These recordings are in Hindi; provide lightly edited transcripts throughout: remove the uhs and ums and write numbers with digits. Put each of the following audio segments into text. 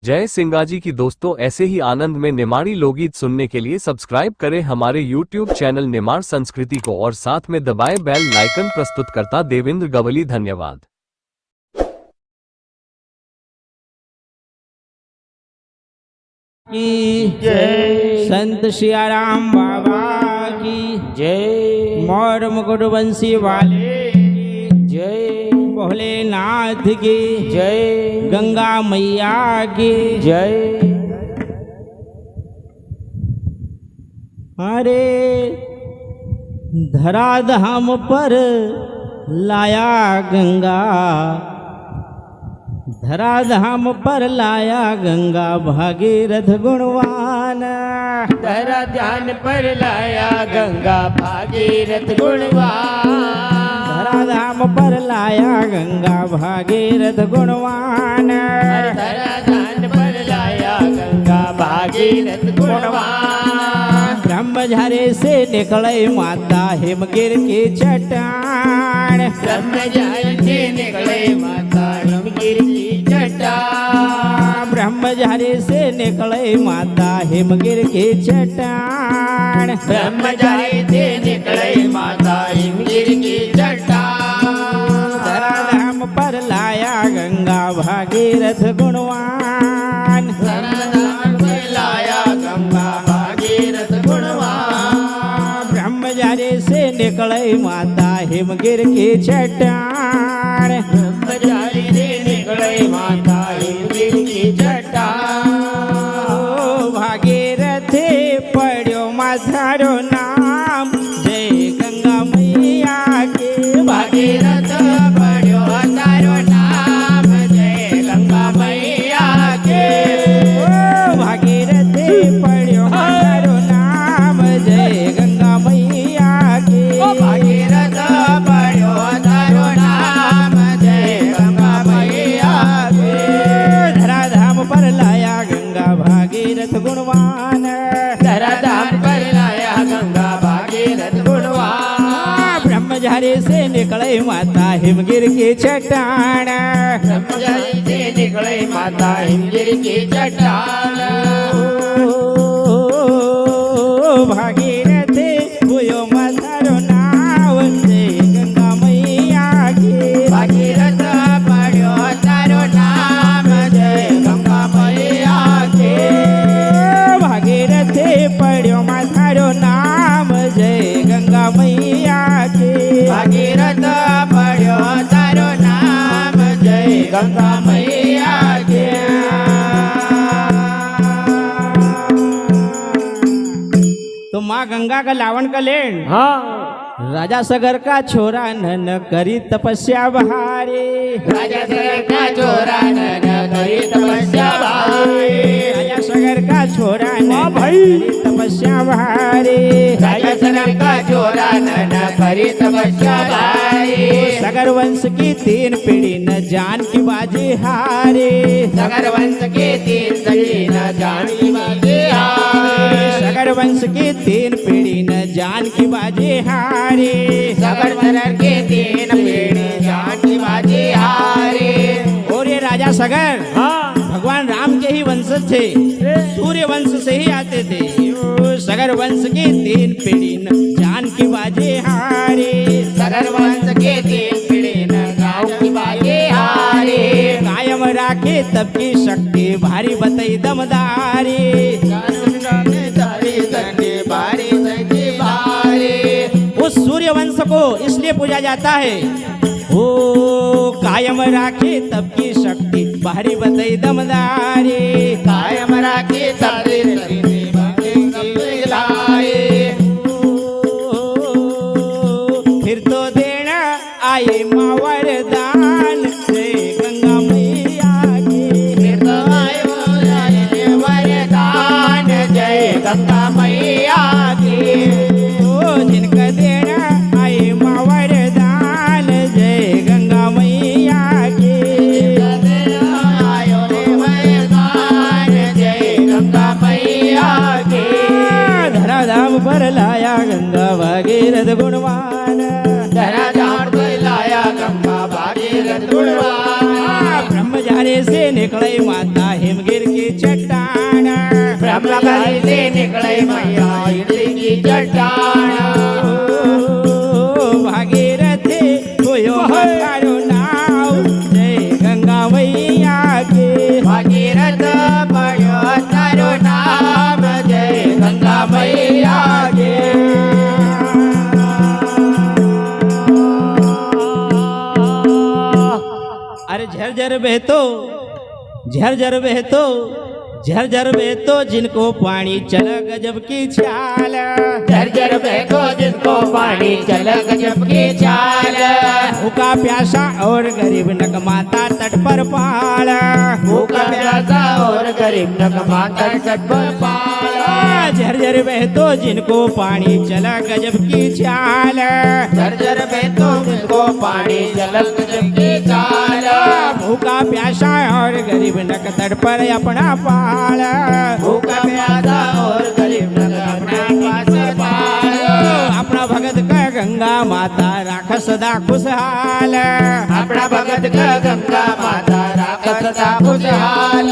जय सिंगाजी की दोस्तों, ऐसे ही आनंद में निमाड़ी लोकगीत सुनने के लिए सब्सक्राइब करें हमारे YouTube चैनल निमाड़ संस्कृति को और साथ में दबाएं बेल लाइकन। प्रस्तुतकर्ता देवेंद्र गवली। धन्यवाद। की जय। संत सियाराम बाबा की जय। मोर मुकुट बंसी वाले की जय। भोलेनाथ की जय। गंगा मैया की जय। अरे धराधाम पर लाया गंगा, धराधाम पर लाया गंगा भागीरथ गुणवान। धराधाम पर लाया गंगा भागीरथ गुणवान। धराधाम पर लाया गंगा भागीरथ गुणवान। धराधाम पर लाया गंगा भागीरथ गुणवान। ब्रह्मझारे से निकले माता हिमगिर की चट्टान। ब्रह्मझारे से निकले माता हिमगिर की चट्टान। ब्रह्मझारी से निकले माता हिमगिर की चट्टान। ब्रह्मचारी से निकले माता हिमगिर की चट्टान। धराधाम पर लाया गंगा भागीरथ गुणवान। धराधाम पर लाया गंगा भागीरथ गुणवान। ब्रह्मचारी से निकले माता हिमगिर की चट्टान। ब्रह्मचारी से निकले माता हिमगिर की चट्टान। भागीरथ पढ़ो माथारो नाम, जय गंगा मैया के। भागीरथ पढ़ो तारो नाम, जय गंगा मैया के। भागीरथ पढ़ो माथारो नाम, जय गंगा मैया के। भागीरथ पढ़ो तारो नाम, जय गंगा मैया के। धराधाम पर लाया गंगा भागीरथ गुणवान। धराधाम पर लाया गंगा भागीरथ गुणवान। ब्रह्मचारी से निकले माता हिमगिर की चट्टान। ब्रह्मचारी से निकले माता हिमगिर की चट्टान। भागीरथ हुयो मातारो नाव, जय गंगा मैया के। भागीरथ पढ़ो तारो नाम, जय गंगा मैया के। भागीरथ पढ़ो मातारो नाम, जय गंगा मैया के। भागीरथ पढ़ो तारो नाम, जय गंगा मैया के। तो माँ गंगा का लावन का लेन। हाँ। राजा सगर का छोरा नन करी तपस्या बहारे। राजा सगर का छोरा नन करी तपस्या बहारे। राजा सगर का छोरा नन करी तपस्या बहारे। राजा सगर का छोरा नन करी तपस्या बहारे। सगर वंश की 3 पीढ़ी न जान की बाजी हारे। सगर वंश के 3 सगी न जान की बाजी हारे। सगर वंश की 3 पीढ़ी न जान की बाजी हारे। सगर सगर के 3 पीढ़ी जान की बाजी हारे। और ये राजा सगर भगवान राम के ही वंशज थे, सूर्य वंश से ही आते थे। सगर वंश की 3 पीढ़ी न जान की बाजी हारे। सगर वंश के 3 पीढ़ी न जान की बाजी हारे। कायम राखे तब की शक्ति भारी बतई दमदारी। उस सूर्य वंश को इसलिए पूजा जाता है, ओ कायम राखे तब की शक्ति भारी बतई दमदारी। कायम राखे तब की फिर तो देना आए माँ वरदान, जय गंगा मैया के। फिर तो आयो वरदान, जय गंगा मैया के। जिनका देना आए माँ वरदान, जय गंगा मैया के। आयो वरदान, जय गंगा मैया के। धराधाम पर लाया गंगा भागीरथ गुणवान। धराधाम पर लाया गंगा भागीरथ गुणवान। ब्रह्मचारी से निकले माता हिमगिर की है मैया इडली की चट्टान भागीरथी होयो तारो नाव जय गंगा मैया के भागीरथ पड़ो तारो नाम जय गंगा मैया के अरे झरझर बहतो झरझर बहतो झरझर बहतो जिनको पानी चला गजब की चाल झरझर बहतो जिनको पानी चल गजब की चाल भूखा प्यासा और गरीब नगमाता तट पर पाल भूखा प्यासा और गरीब नगमाता तट पर पाला झरझर बहतो जिनको पानी चला गजब की चाल झरझर बहतो जिनको पानी चल गजब की चाल भूखा प्यासा और गरीब नक तट पर अपना पाल भूखा प्यासा और गरीब नगमाता अपना भगत का गंगा माता राख सदा खुशहाल अपना भगत का गंगा माता राख सदा खुशहाल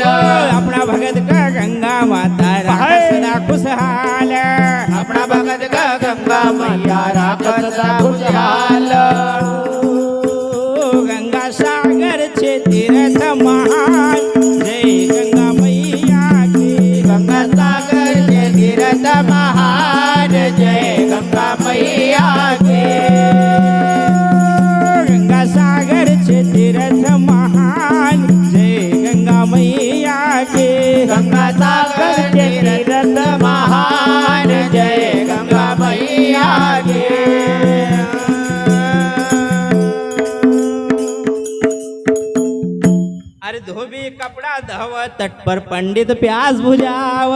अपना भगत का गंगा माता राख सदा खुशहाल अपना भगत का गंगा मैया राख सदा खुशहाल गंगा सागर छे तीर्थ महान जय गंगा मैया की गंगा सागर के तीर्थ महान जय गंगा मैया के गंगा सागर छे तीर्थ महान जय गंगा मैया के गंगा सागर के तीर्थ महान जय गंगा मैया के अरे धोबी कपड़ा धव तट पर पंडित प्यास बुझाव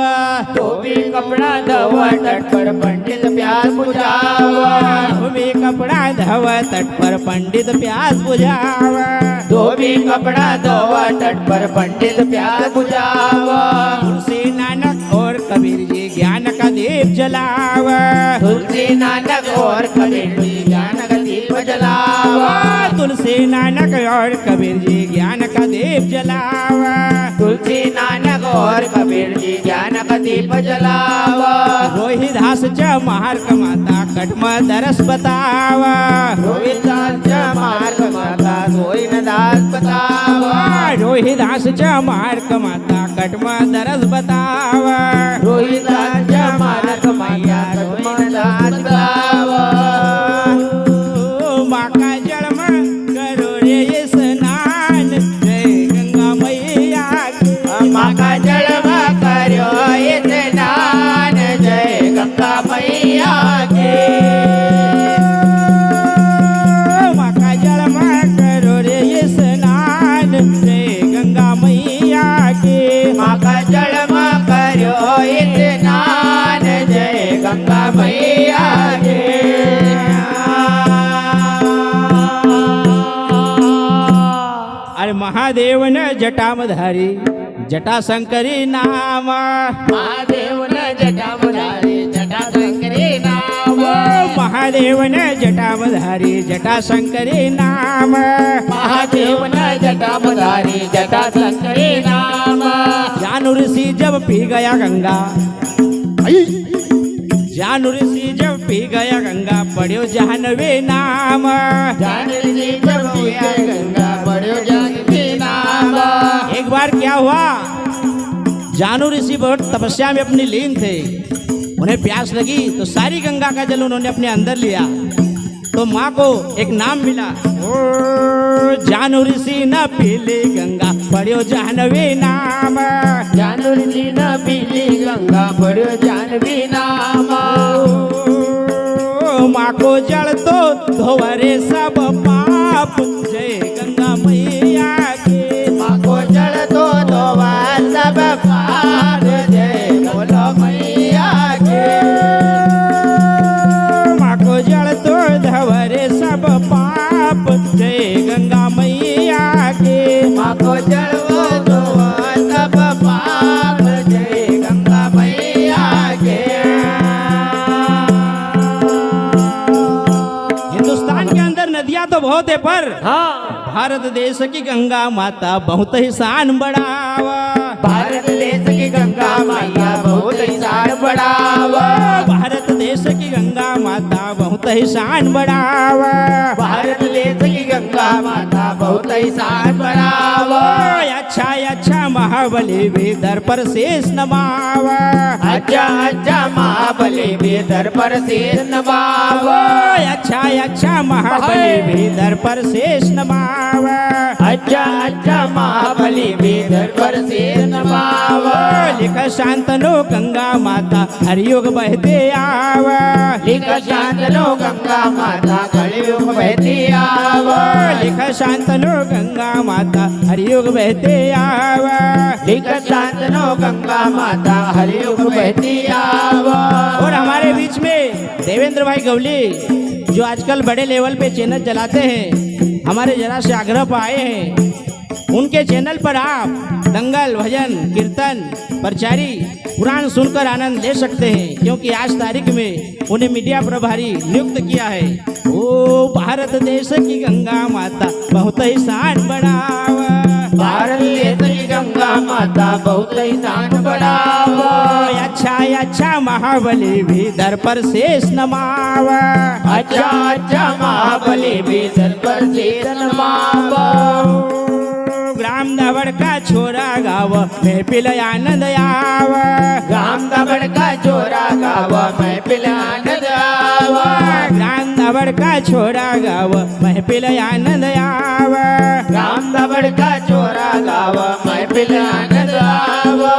धोबी कपड़ा धवा तट पर पंडित प्यास बुझावा धोबी कपड़ा धव तट पर पंडित प्यास बुझाव धोबी कपड़ा धोवा तट पर पंडित प्यास बुझावा तुलसी नानक और कबीर जी ज्ञान का दीप जलाव तुलसी नानक और कबीर जी ज्ञान का दीप जलावा तुलसी नानक और कबीर जी ज्ञान का दीप जलाव तुलसी नानक और कबीर जी ज्ञान का दीप जलावा रोहिदास च मार्ग माता कटम दरस बताव रोहिदास मार्ग माता सोई न दास बतावा रोहिदास च मार्ग माता कटम दरस बताव रोहिदास मार्ग माता सोई न दास बतावा माँ का जन्म करो रे स्नान जय गंगा मैया की माँ का जन्म करो स्नान जय गंगा मैया के माँ का जन्म करो रे स्नान जय गंगा मैया की माँ का जन्म करो स्नान जय गंगा मैया के अरे महादेव न जटामधारी जटा शंकरी नाम महादेव न जटामधारी जटा शंकरी नाम महादेव न जटामधारी जटा शंकरी नाम महादेव न जटामधारी जटा शंकरी नाम जानू ऋषि जब पी गया गंगा जानू ऋषि जब पी गया गंगा पढ़्यो जाह्नवी नाम जानवी जी जब पिया गंगा पढ़ो जानवी नाम एक बार क्या हुआ जानू ऋषि बहुत तपस्या में अपनी लीन थे उन्हें प्यास लगी तो सारी गंगा का जल उन्होंने अपने अंदर लिया तो माँ को एक नाम मिला ओ जानू ऋषि न पीली गंगा पढ़्यो जाह्नवी नाम जानवी जी न पीली गंगा पढ़ो जानवी नाम माँ को जल तो धोवरे सब पाप जय गंगा मैया के माँ को जल तो धोवा सब पाप जय बोलो मैया के माँ को जल तो धोवरे सब पाप जय गंगा मैया के माँ को जल वो धोवा सब पाप जय गंगा मैया के हिंदुस्तान के अंदर नदियां तो बहुत है पर भारत देश की गंगा माता बहुत ही शान बढ़ावा भारत देश की गंगा मैया बहुत शान बढ़ावा ही शान बढ़ावा। भारत देश की गंगा माता बहुत ही शान बढ़ावा। अच्छा अच्छा महाबली भी दर पर शेष नमावा। अच्छा अच्छा महाबली भी दर पर शेष नमावा। अच्छा अच्छा महाबली भी दर पर शेष नमावा। अच्छा अच्छा महाबली भी दर पर शेष नमावा। लिख शांतनो गंगा माता हरियुग बहते आवा। लिख शांतनो गंगा माता कलयुग बहती आवा। लिख शांतनो गंगा माता हरियुग बहते आवा। लिख शांतनो गंगा माता हरियुग बहती आवा। और हमारे बीच में देवेंद्र भाई गवली जो आजकल बड़े लेवल पे चैनल चलाते हैं, हमारे जरा से आग्रह पर आए हैं। उनके चैनल पर आप दंगल भजन कीर्तन प्रचारी पुराण सुनकर आनंद ले सकते हैं, क्योंकि आज तारीख में उन्हें मीडिया प्रभारी नियुक्त किया है। ओ भारत देश की गंगा माता बहुत ही शान बढ़ावा। भारत देश की गंगा माता बहुत ही शान बढ़ावा। अच्छा अच्छा महाबली भी दर पर शेष नमावा। अच्छा अच्छा महाबली भी दर पर शेष नमावा। ग्राम दबड़ का छोरा गाव महफिल आनंद आवा। ग्राम दबड़ का छोरा गाव महफिल आनंद आवा। ग्राम दबड़ का छोरा गाव महफिल आनंद आवा। ग्राम दबड़ का छोरा गाव महफिल आनंद आवा।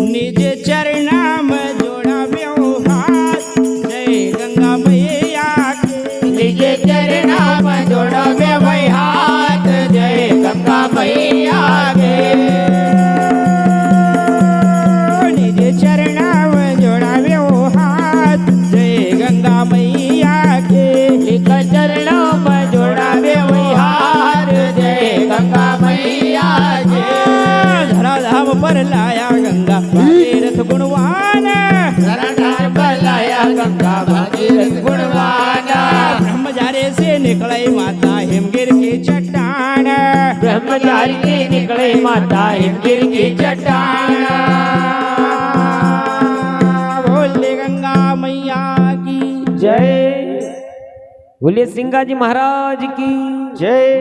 निज चरणा में जोड़ा व्यवहार जय गंगा मैया के। निज चरणा में जोड़ा व्यवहार जय गंगा मैया के। निज चरणा में जोड़ा व्यवहार जय गंगा मैया के। लिख चरणों में जोड़ा व्यवहार जय गंगा मैया के। धरा धाम पर लाया गंगा भागीरथ गुणवान। धराधार पर लाया गंगा भागीरथ गुणवाना। ब्रह्मचारी से निकले माता हिमगिर की चट्टान। ब्रह्मचारी की निकले माता हिमगिर की चट्टान। बोले गंगा मैया की जय। बोलिए सिंगाजी महाराज की जय।